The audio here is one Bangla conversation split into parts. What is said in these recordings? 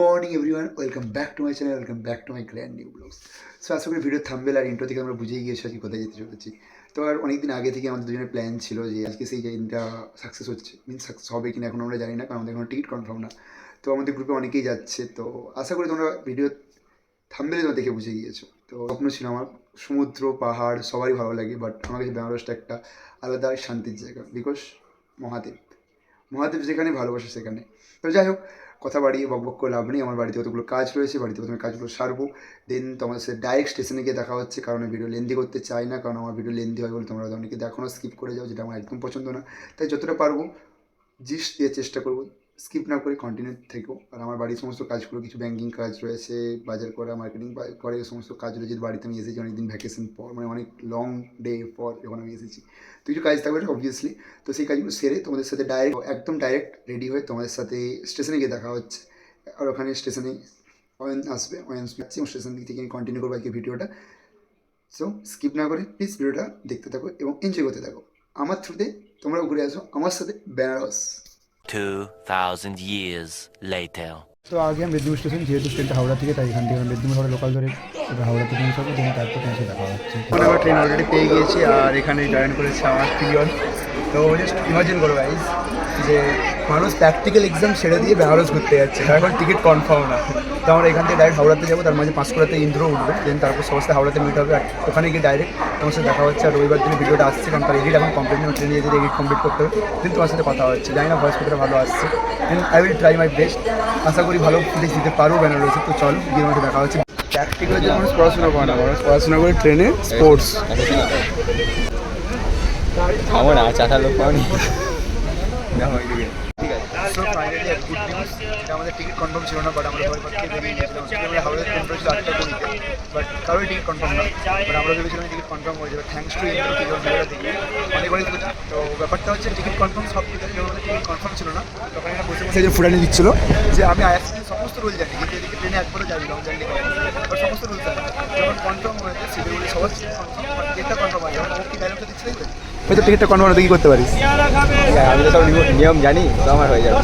Morning everyone, welcome back to my channel, welcome back to my grand new blogs. So আশা করি ভিডিও থাম্বনেল আর ইন্ট্রো থেকে আমরা বুঝেই গিয়েছি আজকে কোথায় যেতে চলেছি। তো আর অনেকদিন আগে থেকে আমাদের দুজনের প্ল্যান ছিল যে আজকে সেই দিনটা সাকসেস হচ্ছে, মিনস সাকসেস হবে কিনা এখন আমরা জানি না, কারণ আমাদের এখন টিকিট কনফার্ম না। তো আমাদের গ্রুপে অনেকেই যাচ্ছে, তো আশা করি তোমরা ভিডিও থাম্বনেলে তোমরা দেখে বুঝে গিয়েছো। তো স্বপ্ন ছিল আমার, সমুদ্র পাহাড় সবারই ভালো লাগে, বাট আমার কাছে বেনারসটা একটা আলাদা শান্তির জায়গা, বিকজ মহাদেব মহাদেব যেখানে, ভালোবাসে সেখানে। তো যাই হোক, কথা বাড়িয়ে বক করে লাভ নেই। আমার বাড়িতে কতগুলো কাজ রয়েছে, বাড়িতে প্রথমে কাজগুলো সারবো, দেন তোমাদের সাথে ডাইরেক্ট স্টেশনে গিয়ে দেখা হচ্ছে। কারণ ভিডিও লেন্দি করতে চাই না, কারণ আমার ভিডিও লেন্দি হয় বলে তোমরা অনেকে দেখো না, স্কিপ করে যাও, যেটা আমার একদম পছন্দ না। তাই যতটা পারবো জিস্ট দিয়ে চেষ্টা করবো, স্কিপ না করে কন্টিনিউ থেকেও। আর আমার বাড়ির সমস্ত কাজগুলো, কিছু ব্যাঙ্কিং কাজ রয়েছে, বাজার করা, মার্কেটিং করে, এই সমস্ত কাজ রয়েছে। বাড়িতে আমি এসেছি অনেকদিন ভ্যাকেশন পর, মানে অনেক লং ডে পর যখন আমি এসেছি, তো কিছু কাজ থাকবে অবভিয়াসলি। তো সেই কাজগুলো সেরে তোমাদের সাথে একদম ডাইরেক্ট রেডি হয়ে তোমাদের সাথে স্টেশনে গিয়ে দেখা হচ্ছে। আর ওখানে স্টেশনে অয়ন আসবে, অয়ন আসছে, এবং স্টেশন দিক থেকে আমি কন্টিনিউ করবো আজকে ভিডিওটা। সো স্কিপ না করে প্লিজ ভিডিওটা দেখতে থাকো এবং এনজয় করতে থাকো। আমার থ্রুতে তোমরাও ঘুরে আসো আমার সাথে বেনারস। 2000 years later. তো আগে আমি মেদিনীপুর স্টেশন, যেহেতু ট্রেনটা হাওড়া থেকে, তাই এখান থেকে মেদিনীপুর হাওড়া লোকাল ধরে হাওড়াতে পৌঁছাবো, দেন তারপর ট্রেনে দেখা হচ্ছে। মানে আমার ট্রেন অলরেডি পেয়ে গিয়েছি, আর এখানে জয়েন করেছে আমার প্রিয়ন। তো জাস্ট ইমাজিন করো গাইজ, যে মানুষ প্র্যাকটিক্যাল এক্সাম ছেড়ে দিয়ে বেনারস ঘুরতে যাচ্ছে, এখন টিকিট কনফার্ম না। তো আমরা এখান থেকে ডাইরেক্ট হাওড়াতে যাবো, তার মাঝে পাঁশকুড়াতে ইন্দ্র উঠবে, দেন তারপর সমস্ত হাওড়াতে মিট হবে, আর ওখানে গিয়ে ডাইরেক্ট তোমার সাথে দেখা হচ্ছে। আর রবিবার দিনে ভিডিওটা আসছে, কারণ তার এডিট এখন কমপ্লিট নেই, ট্রেনে যেতে এডিট কমপ্লিট করতে হবে, দেন তোমার সাথে কথা হচ্ছে। জানি না ভয়েস কতটা ভালো আসছে, then I will try my best. আশা করি ভালো ফুটেজ দিতে পারবো বেনারসে। তো চলো গিয়ে আমাদের দেখা হচ্ছে। প্র্যাকটিক্যাল যে মানুষ পড়াশোনা করে না, মানুষ পড়াশোনা করে ট্রেনে স্পোর্টস। আমার না চাটা লোক পাওনি। সো ফাইনালি এক গুড নিউজ, এটা আমাদের টিকিট কনফার্ম ছিল না, বাট আমরা সবাই পক্ষে বেরিয়ে গিয়েছিলাম। আমরা হাওড়ার ট্রেন রয়েছিল 8:20, বাট কারোই টিকিট কনফার্ম না, বাট আমরা ভেবেছিলাম টিকিট কনফার্ম হয়ে যাবে, থ্যাঙ্কস টু ইন্দ্র টিকিট ভিডিওটা থেকে অনেক অনেক। তো ব্যাপারটা হচ্ছে টিকিট কনফার্ম সব কিছু, যখন আমাদের টিকিট কনফার্ম ছিল না, তখন এরা বসে বসে যে ফুটানি দিচ্ছিল যে আমি আইএসসির সমস্ত রুল জানি, কিন্তু এদিকে ট্রেনে একবারও যাই লং জার্নি করে, বাট সমস্ত রুল জানি। যখন কনফার্ম হয়েছে সিভিগুলি সবার টিকিটটা কনফার্ম হয়, যখন ও কি ডায়লগটা দিচ্ছিলেই হয়তো টিকিটটা কনফার্ম হতে কী করতে পারিস। আমি তো সব নিয়ম জানি, তো আমার হয়ে যাবে।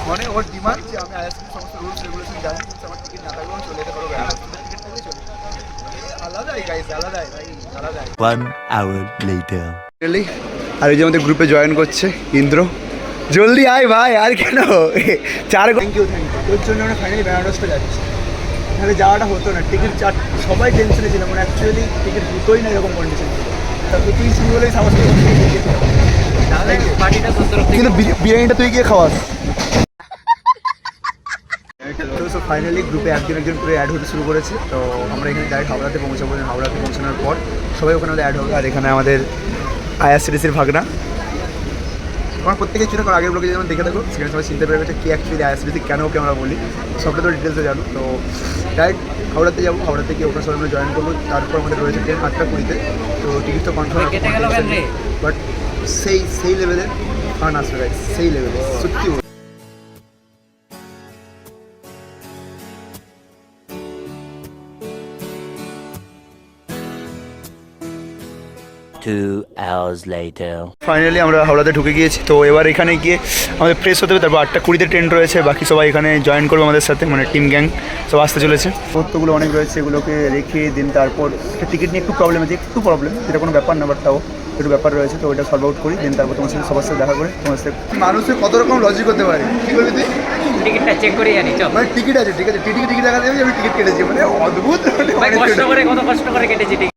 মানে ওর ডিমান্ড যে আমি আইএসসির সমস্ত রুলস রেগুলেশন জানি, কিন্তু আমার টিকিট না থাকলেও চলে যেতে পারবো, টিকিট থাকলে চলে। আলাদাই গাইস, আলাদাই ভাই, আলাদাই। 1 hour later. আর এই যে আমাদের গ্রুপে জয়েন করছে ইন্দ্র, জলদি আয় ভাই, আর কেন 4 থ্যাংক ইউ তোর জন্য আমরা ফাইনালি বেনারসটা যাচ্ছি। তাহলে যাওয়াটা হতো না, টিকিট সবাই টেনশনে ছিলাম, মানে অ্যাকচুয়ালি টিকিট হতোই না এরকম কন্ডিশন। তারপর তুই শুরু হলেই সাহস কিন্তু বিরিয়ানিটা তুই গিয়ে খাওয়াস। তো ফাইনালি গ্রুপে একজন করে অ্যাড হতে শুরু করেছে। তো আমরা এখানে ডাইরেক্ট হাওড়াতে পৌঁছাবো, হাওড়াতে পৌঁছানোর পর সবাই ওখানে অ্যাড হবে। আর এখানে আমাদের আইআরসিটিসির ভাগনা, আমার প্রত্যেকের ছিল, কারণ আগের ব্লগে যেমন দেখে থাকো, সেখানে সবাই চিনতে পেরে গেছে কি অ্যাকচুয়ালি আইআরসিটিসি কেন ওকে আমরা বলি, সবটা তো ডিটেলসে জানো। তো ডাইরেক্ট হাওড়াতে যাবো, হাওড়াতে গিয়ে ওখানে সবাই জয়েন করবো। তারপর আমাদের রয়েছে ট্রেন 8:20, তো টিকিট তো কনফার্ম, বাট সেই লেভেলের ফান আসবে গাইস, সেই লেভেলের সত্যি। 2 hours later. ফাইনালি আমরা হাওড়াতে ঢুকে গিয়েছি। তো এবার এখানে গিয়ে আমাদের ফ্রেশ হতে হবে, তারপর 8:20 ট্রেন রয়েছে, বাকি সবাই এখানে জয়েন করবে আমাদের সাথে, মানে টিম গ্যাং সব আসতে চলেছে। তথ্যগুলো অনেক রয়েছে, এগুলোকে রেখে দিন। তারপর টিকিট নিয়ে একটু প্রবলেম আছে, যেটা কোনো ব্যাপার না, বাট তাও একটু ব্যাপার রয়েছে, তো ওইটা সলভ আউট করি। দেন তারপর তোমার সাথে সবার সাথে দেখা করে তোমার সাথে মানুষের কত রকম লজিক হতে পারে, কী করবি তুই? টিকিটটা চেক করে জানি, চল। মানে টিকিট আছে, ঠিক আছে, টিকিট দেখা যাবে, আমি টিকিট কেটেছি, মানে অদ্ভুত, কত কষ্ট করে কেটেছি ticket.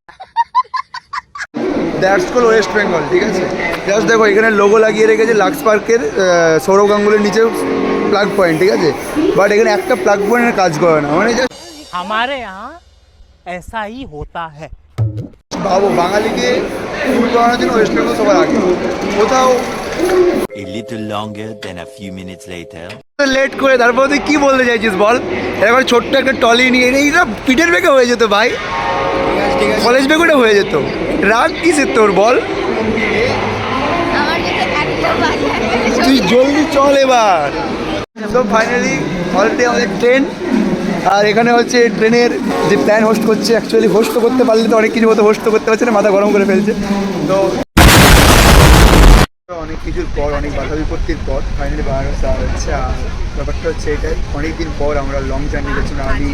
That's call West Bengal, ঠিক আছে। জাস্ট দেখো এখানে লোগো লাগিয়ে রেখেছে লাক্স পার্কের, সৌরভ গাঙ্গুলির নিচে প্লাগ পয়েন্ট, ঠিক আছে, বাট এখানে একটা প্লাগ পয়েন্টের কাজ করে না, মানে জাস্ট हमारे यहाँ ऐसा ही होता है। ভাবো বাঙালিকে ফুল করানোর জন্য ওয়েস্ট বেঙ্গল সবার আগে, কোথাও A little longer than a few minutes later. Late করে। তারপর তুই কী বলতে চাইছিস বল? এবার ছোট্ট একটা টলি নিয়ে এইটা পিঠের বেগে হয়ে যেত ভাই, কলেজ বেগুটা হয়ে যেত। রাগ কিসের তোর বল? তুই জলদি চল এবার। তো ফাইনালি অলরেডি আমাদের ট্রেন, আর এখানে হচ্ছে ট্রেনের যে প্ল্যান হোস্ট করছে, অ্যাকচুয়ালি হোস্ট করতে পারলে তো অনেক কিছু মতো হোস্ট করতে পারছে না, মাথা গরম করে ফেলছে। তো অনেক কিছুর পর, অনেক বাধা বিপত্তির পর ফাইনালি বানারস যাওয়া হচ্ছে। আর ব্যাপারটা হচ্ছে এটাই, অনেকদিন পর আমরা লং জার্নি করছি না, আমি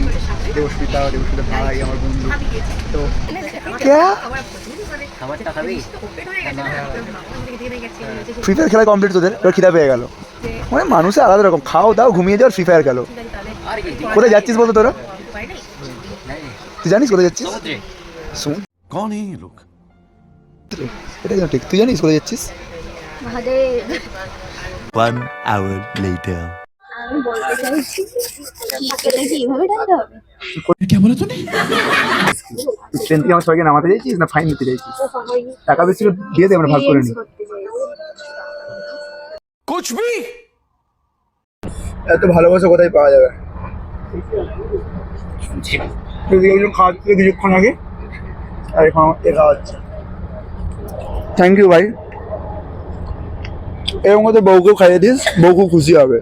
দেবস্মিতা ভাই, আমার বন্ধু। তো ফ্রি ফায়ার খেলা কমপ্লিট তোদের, এবার খিদা পেয়ে গেল। মানে মানুষের আলাদা রকম, খাও দাও ঘুমিয়ে যাও, ফ্রি ফায়ার গেল। কোথায় যাচ্ছিস বলতো তোরা? তুই জানিস কোথায় যাচ্ছিস? कौन है ये लोग? এটাই তো ঠিক, তুই জানিস কোথায় যাচ্ছিস? Mahadev 1 hour later. আমি বলতে চাইছি এটা কি এইভাবে টানতে হবে? क्या बोला तूने? ট্রেন থেকে আমার সবাইকে নামাতে চাইছিস না ফাইন দিতে চাইছিস? টাকা বেশি দিয়ে দে, আমরা ভাগ করে নিই। कुछ भी এত ভালোবাসা কোথায় পাওয়া যাবে? যদি একজন খাওয়াচ্ছে কিছুক্ষণ আগে, আর এখন আমাকে খাওয়াচ্ছে। থ্যাংক ইউ ভাই, এর মধ্যে বউকেও খাইয়ে দিস, বউ খুব খুশি হবে।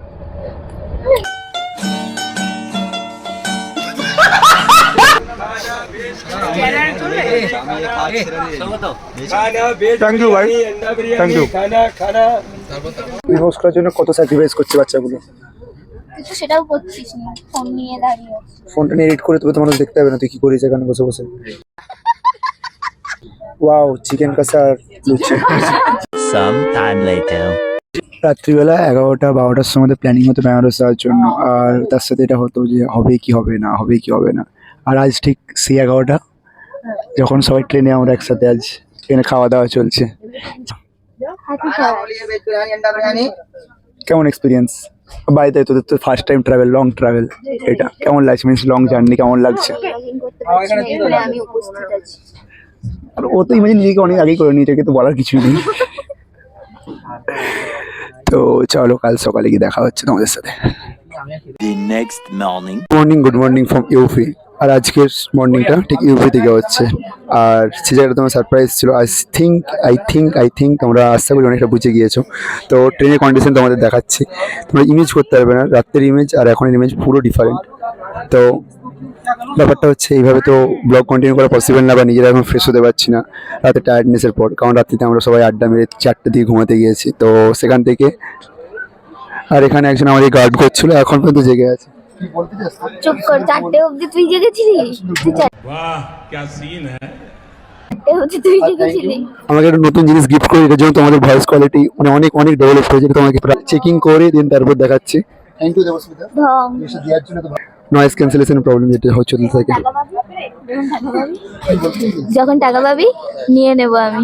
থ্যাংক ইউ ভাই, থ্যাংক ইউ। রিপোজ করার জন্য কত স্যাক্রিফাইস করছে বাচ্চাগুলো। তুই তো সেটাও করছিস না, ফোন নিয়ে দাঁড়িয়ে আছিস। ফোনটা নিয়ে এডিট করে তবে তো মানুষ দেখতে হবে না তুই কি করিস এখানে বসে বসে। ওয়াও, চিকেন কষা আর লুচি। Some time later. রাত্রিবেলা 11টা-12টার সময় প্ল্যানিং হতো বেনারস যাওয়ার জন্য, আর তার সাথে এটা হতো যে হবে কি হবে না, হবে কি হবে না। আর আজ ঠিক সেই 11টা, যখন সবাই ট্রেনে আমরা একসাথে আজ ট্রেনে খাওয়া দাওয়া চলছে। কেমন এক্সপিরিয়েন্স? বাড়িতে তোদের তো first time travel, long travel, এটা কেমন লাগছে? মিনস লং জার্নি কেমন লাগছে? আমি উপস্থিত আছি। আর ও তো ইমাজিন নিজেকে অনেক আগেই করে নিয়েছে, তো বলার কিছুই নেই। তো চলো, কাল সকালে গিয়ে দেখা হচ্ছে তোমাদের সাথে। The next morning. Good morning from UP. আর আজকের মর্নিংটা ঠিক ইউপি থেকে হচ্ছে। আর সে জায়গাটা তোমার সারপ্রাইজ ছিল। আই থিঙ্ক তোমরা আশা করি অনেকটা বুঝে গিয়েছো। তো ট্রেনের কন্ডিশন তোমাদের দেখাচ্ছি, তোমরা ইমেজ করতে পারবে না, রাত্রের ইমেজ আর এখনের ইমেজ পুরো ডিফারেন্ট। তো ব্যাপারটা হচ্ছে এইভাবে তো ব্লগ কন্টিনিউ করা পসিবল না, বা নিজেরা এখন ফ্রেশ হতে পারছি না রাতে টায়ার্ডনেসের পর, কারণ রাত্রিতে আমরা সবাই আড্ডা মেরে 4টে দিকে ঘুমাতে গিয়েছি। তো সেখান থেকে আর এখানে একজন আমাদের গার্ড করছিল, এখন পর্যন্ত জেগে আছে। চুপ কর, 4টে অবধি তুই জেগেছিলি? वाह क्या सीन है। 4টে অবধি তুই জেগেছিলি? আমাকে একটা নতুন জিনিস গিফট করে, এটার জন্য তোমাদের ভয়েস কোয়ালিটি মানে অনেক অনেক ডেভেলপ হয়েছে। তোমাকে চেকিং করে দিন তারপর দেখাচ্ছি। থ্যাংক ইউ দেবস্মিতা, ঢং। এসে দেওয়ার জন্য। নয়েজ ক্যান্সেলেশন প্রবলেম যেটা হচ্ছে থাকে। টাকা পাবি? যখন টাকা পাবি নিয়ে নেব আমি।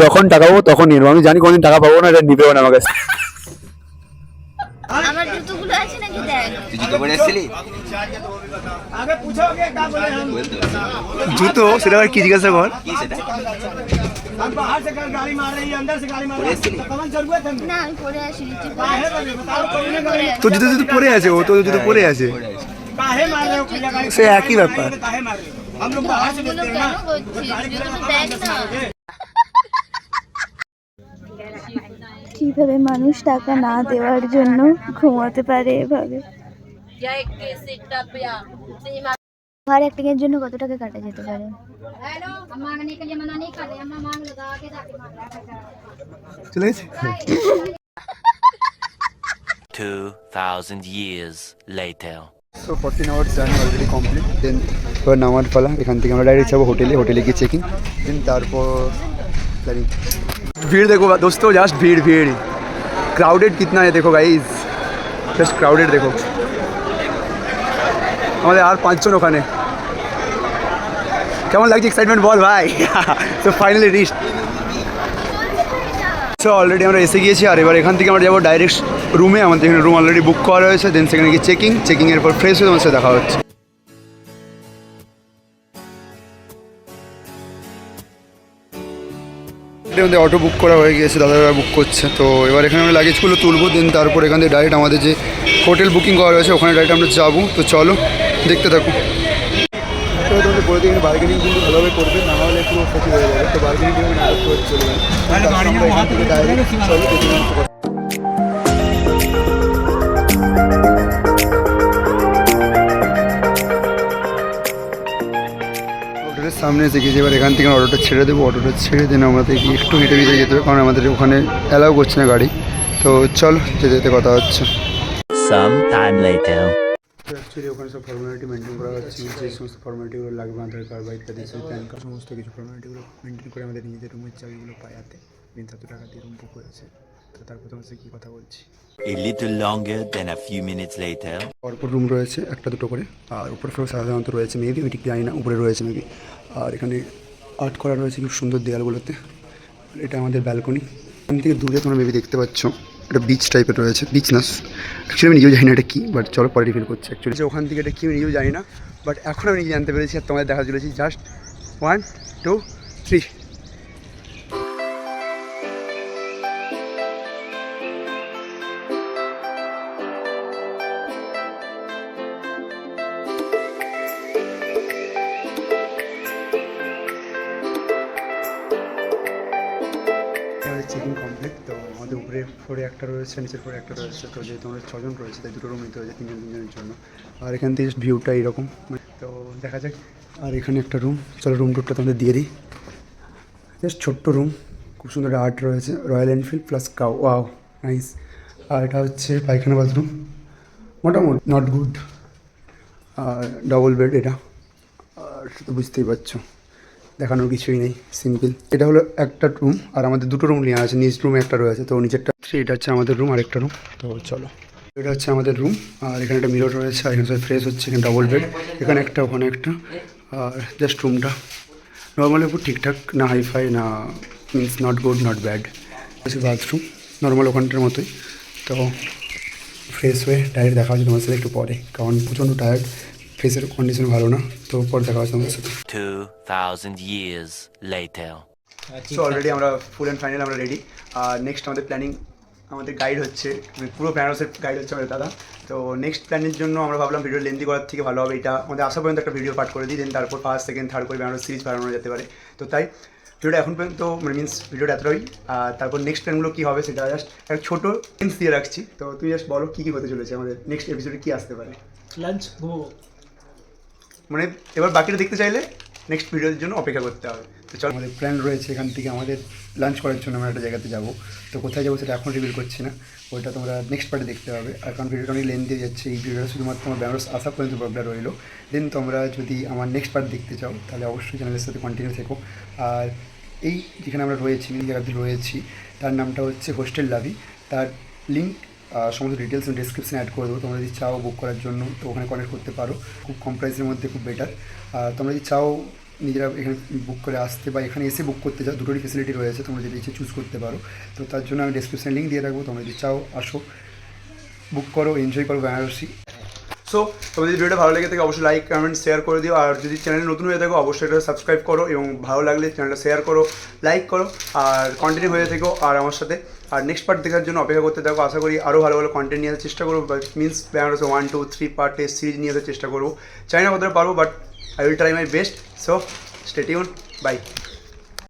যখন টাকা পাবো তখন নিয়ে নেবো। আমি জানি কোনদিন টাকা পাবো না, এটা নিবেও না আমার কাছে। আমার জুতোগুলো আছে নাকি দেখ। তুই জুতো পরে এসেছিলি? জুতো সেটা আবার কি জিজ্ঞাসা কর? কি সেটা? না আমি পরে আসিনি, তুই পরে তোর জুতো জুতো পরে আছে, ও তোর জুতো পরে আছে, সে একই ব্যাপার। জুতোগুলো কেন করছিস? জুতোটা দেখ না। কিভাবে মানুষ টাকা না দেওয়ার জন্য ঘুমাতে পারে এভাবে? আর একটিংয়ের জন্য কত টাকা কাটা যেতে পারে? চলে গেছে। 2000 years later. So 14 hours journey already complete. Then এবার নামার পালা। এখান থেকে আমরা ডাইরেক্ট যাবো হোটেলে গিয়ে চেকিং, দেন তারপর প্ল্যানিং। ভিড় দেখো দোস্ত, জাস্ট ভিড় ক্রাউডেড কিতনা है देखो गाइस, জাস্ট ক্রাউডেড দেখো। আমাদের আর 5 জন ওখানে। কেমন লাগছে? এক্সাইটমেন্ট বল ভাই। তো ফাইনালি রিচ। সো অলরেডি আমরা এসে গিয়েছি, আর এবার এখান থেকে আমরা যাবো ডাইরেক্ট রুমে। আমাদের এখানে রুম অলরেডি বুক করা রয়েছে। দেন সেখানে গিয়ে চেকিংয়ের পর ফ্রেশ হয়ে তোমার সাথে দেখা হচ্ছে। আমাদের অটো বুক করা হয়ে গিয়েছে, দাদারা বুক করছে। তো এবার এখানে আমরা লাগেজগুলো তুলবো, দেন তারপর এখান থেকে ডাইরেক্ট আমাদের যে হোটেল বুকিং করা রয়েছে ওখানে ডাইরেক্ট আমরা যাবো। তো চলো দেখতে থাকো। তোমাদের বলে দিই, এখানে বার্গেনিং কিন্তু ভালোভাবে করবে, না হলে পুরো ক্ষতি হয়ে যাবে। তো বার্গেনিং কিন্তু না করতে হচ্ছে চলবে। হোটেলের সামনে এসে গেছি, এবার এখান থেকে অটোটা ছেড়ে দেবো, অটোটা ছেড়ে দিন আমাদেরকে একটু হেঁটে ভিতরে যেতে হবে, কারণ আমাদের ওখানে অ্যালাউ করছে না গাড়ি। তো চল যেতে যেতে কথা হচ্ছে। Some time later. তো অ্যাকচুয়ালি ওখানে সব ফর্মালিটি মেনটেন করা হচ্ছে, যে সমস্ত ফর্মালিটিগুলো লাগবে আধার কার্ড বা ইত্যাদি প্যান কার্ড সমস্ত কিছু ফর্মালিটিগুলো মেনটেন করে আমাদের নিজেদের রুমের চাবিগুলো পাই হাতে। 300 টাকা দিয়ে রুম বুক হয়েছে। তো তারপর তোমার সাথে কী কথা বলছি। A little longer than a few minutes later. পরপর রুম রয়েছে একটা দুটো করে, আর উপরে ফ্লোর সাধারণত রয়েছে মেবি, আমি ঠিক জানি না, উপরে রয়েছে মেবি। আর এখানে আর্ট করা রয়েছে খুব সুন্দর দেয়ালগুলোতে। এটা আমাদের ব্যালকনি। এখান থেকে দূরে তোমরা মেবি দেখতে পাচ্ছ একটা বিচ টাইপের রয়েছে, বিচ না অ্যাকচুয়ালি আমি নিজেও জানি না এটা কী, বাট চলো পরে রিভিল করছি। অ্যাকচুয়ালি ওখান থেকে এটা কী আমি নিজেও জানি না, বাট এখন আমি নিজে জানতে পেরেছি আর তোমাদের দেখা চলেছি। জাস্ট 1 2 3। Checking complete. তো আমাদের উপরে ফ্লোরে একটা রয়েছে, নিচের ফ্লোরে একটা রয়েছে। তো যেহেতু আমাদের 6 জন রয়েছে তাই 2 রুম নিতে হয়েছে 3 জনের জন্য। আর এখান থেকে জাস্ট ভিউটা এইরকম, তো দেখা যাক। আর এখানে একটা রুম, চলো রুম টুরটা তোমাদের দিয়ে দিই। জাস্ট ছোট্ট রুম, খুব সুন্দর আর্ট রয়েছে, Royal Enfield plus cow, wow nice. আর এটা হচ্ছে পায়খানা বাথরুম, মোটামুটি নট গুড। আর ডবল বেড এটা, আর তো বুঝতেই পারছো দেখানোর কিছুই নেই, সিম্পল। এটা হলো একটা রুম, আর আমাদের 2টো রুম নেওয়া আছে, নিচ রুমে একটা রয়েছে। তো নিচেরটা এটা হচ্ছে আমাদের রুম, আরেকটা রুম। তো চলো, এটা হচ্ছে আমাদের রুম। আর এখানে একটা মিরর রয়েছে, আর এখানে সবাই ফ্রেশ হচ্ছে। এখানে ডবল বেড, এখানে একটা ওখানে একটা। আর জাস্ট রুমটা নর্মালি খুব ঠিকঠাক, না হাইফাই না means not good not bad. হচ্ছে বাথরুম নর্মাল ওখানটার মতোই। তো ফ্রেশ হয়ে ডাইরেক্ট দেখা হচ্ছে তোমার সাথে একটু পরে, কারণ প্রচণ্ড টায়ার্ড, ফেসের কন্ডিশন ভালো না। তো পরে দেখা হচ্ছে তোমার সাথে। 2000 years later. সো অলরেডি আমরা ফুল অ্যান্ড ফাইনাল আমরা রেডি। আর নেক্সট আমাদের প্ল্যানিং, আমাদের গাইড হচ্ছে, পুরো বেনারসের গাইড হচ্ছে আমাদের দাদা। তো নেক্সট প্ল্যানের জন্য আমরা ভাবলাম ভিডিও লেন্দি করার থেকে ভালো হবে এটা আমাদের আসা পর্যন্ত একটা ভিডিও পার্ট করে দিই, দেন তারপর ফার্স্ট সেকেন্ড থার্ড করে বেনারস সিরিজ বানানো যেতে পারে। তো তাই ভিডিওটা এখন পর্যন্ত মানে মিনস ভিডিওটা এতটাই। আর তারপর নেক্সট প্ল্যানগুলো কী হবে সেটা জাস্ট একটা ছোটো হিন্টস দিয়ে রাখছি। তো তুই জাস্ট বলো কী কী হতে চলেছে আমাদের নেক্সট এপিসোডে, কী আসতে পারে। लंच घूमो মানে এবার বাকিটা দেখতে চাইলে নেক্সট ভিডিওর জন্য অপেক্ষা করতে হবে। তো চল, আমাদের প্ল্যান রয়েছে এখান থেকে আমাদের লাঞ্চ করার জন্য আমরা একটা জায়গাতে যাবো। তো কোথায় যাবো সেটা এখন রিভিল করছি না, ওইটা তোমরা নেক্সট পার্টে দেখতে হবে। আর কারণ ভিডিওটা অনেক লেন্থ দিয়ে যাচ্ছে, এই ভিডিওটা শুধুমাত্র আমার বেনারস আসা পর্যন্ত ব্লগটা রইলো। দেন তোমরা যদি আমার নেক্সট পার্ট দেখতে চাও তাহলে অবশ্যই চ্যানেলের সাথে কন্টিনিউ থেকো। আর এই যেখানে আমরা রয়েছি, এই জায়গাতে রয়েছি, তার নামটা হচ্ছে হোস্টেল লাভি। তার লিঙ্ক সমস্ত ডিটেলস আমি ডিসক্রিপশনে অ্যাড করে দেবো। তোমরা যদি চাও বুক করার জন্য তো ওখানে কনেক্ট করতে পারো, খুব কম প্রাইসের মধ্যে খুব বেটার। আর তোমরা যদি চাও নিজেরা এখানে বুক করে আসতে বা এখানে এসে বুক করতে চাও, দুটোরই ফেসিলিটি রয়েছে, তোমরা যদি ইচ্ছে চুজ করতে পারো। তো তার জন্য আমি ডিসক্রিপশনে লিঙ্ক দিয়ে রাখবো, তোমরা যদি চাও আসো, বুক করো, এনজয় করো বেনারসি। সো তোমাদের যদি ভিডিওটা ভালো লেগে থাকে অবশ্যই লাইক কমেন্ট শেয়ার করে দিও। আর যদি চ্যানেলে নতুন হয়ে থাকো অবশ্যই এটা সাবস্ক্রাইব করো, এবং ভালো লাগলে চ্যানেলটা শেয়ার করো, লাইক করো, আর কন্টিনিউ হয়ে থেকো আর আমার সাথে। আর নেক্সট পার্ট দেখার জন্য অপেক্ষা করতে থাকো। আশা করি আরও ভালো ভালো কন্টেন্ট নিয়ে আসার চেষ্টা করবো, মিনস বেনারসে 1 2 3 পার্টের সিরিজ নিয়ে আসার চেষ্টা করবো। চাই না কতটা পারবো, but I will try my best. So stay tuned, by.